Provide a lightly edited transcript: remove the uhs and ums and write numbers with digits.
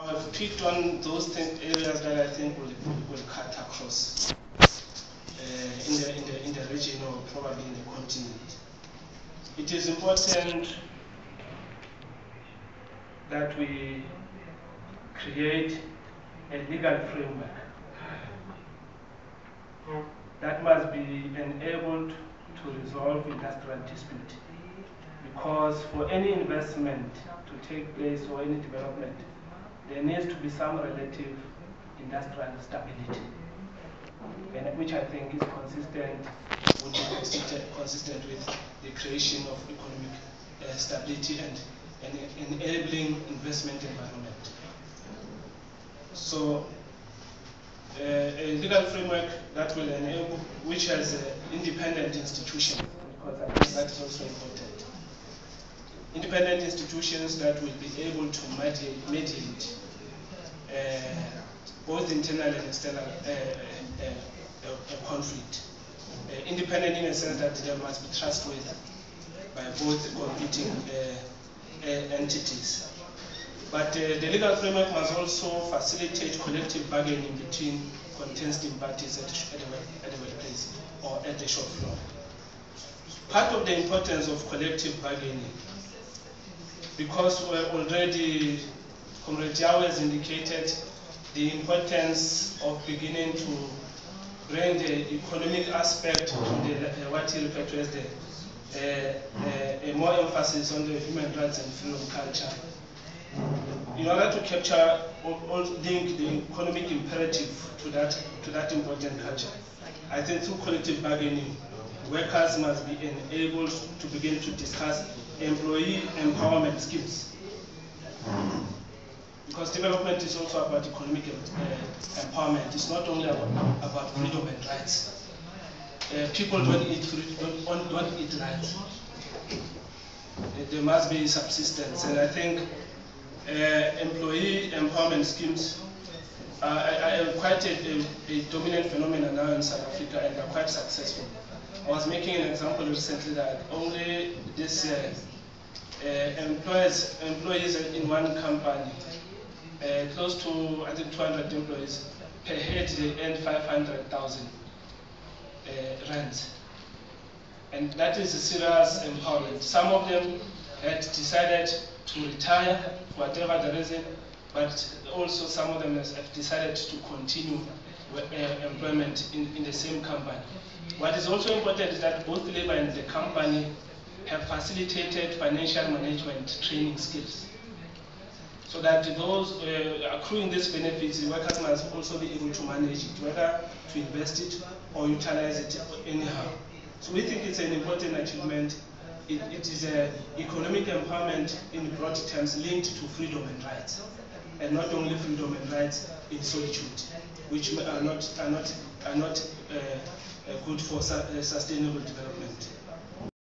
I've picked on those areas that I think will cut across in the region or probably in the continent. It is important that we create a legal framework that must be enabled to resolve industrial dispute. Because for any investment to take place or any development, there needs to be some relative industrial stability, and which I think is consistent with the creation of economic stability and enabling investment environment. So a legal framework that will enable, which has independent institutions, because I think that is also important. Independent institutions that will be able to mediate both internal and external conflict. Independent in a sense that they must be trustworthy by both competing entities. But the legal framework must also facilitate collective bargaining between contesting parties at the workplace or at the shop floor. Part of the importance of collective bargaining, because already Comrade Yao has indicated the importance of beginning to bring the economic aspect to what he referred to as a more emphasis on the human rights and freedom culture. In order to capture or link the economic imperative to that important culture, I think through collective bargaining, workers must be enabled to begin to discuss employee empowerment schemes. Because development is also about economic empowerment. It's not only about freedom and rights. People don't eat rights. There must be subsistence, and I think employee empowerment schemes are quite a dominant phenomenon now in South Africa, and are quite successful. I was making an example recently that only this employees in one company, close to I think 200 employees per head, they earn 500,000 rand, and that is a serious empowerment. Some of them had decided to retire, whatever the reason, but also some of them have decided to continue employment in the same company. What is also important is that both labor and the company have facilitated financial management training skills, so that those accruing these benefits, the workers must also be able to manage it, whether to invest it or utilize it anyhow. So we think it's an important achievement. It is economic empowerment in broad terms linked to freedom and rights, and not only freedom and rights in solitude, which are not good for sustainable development.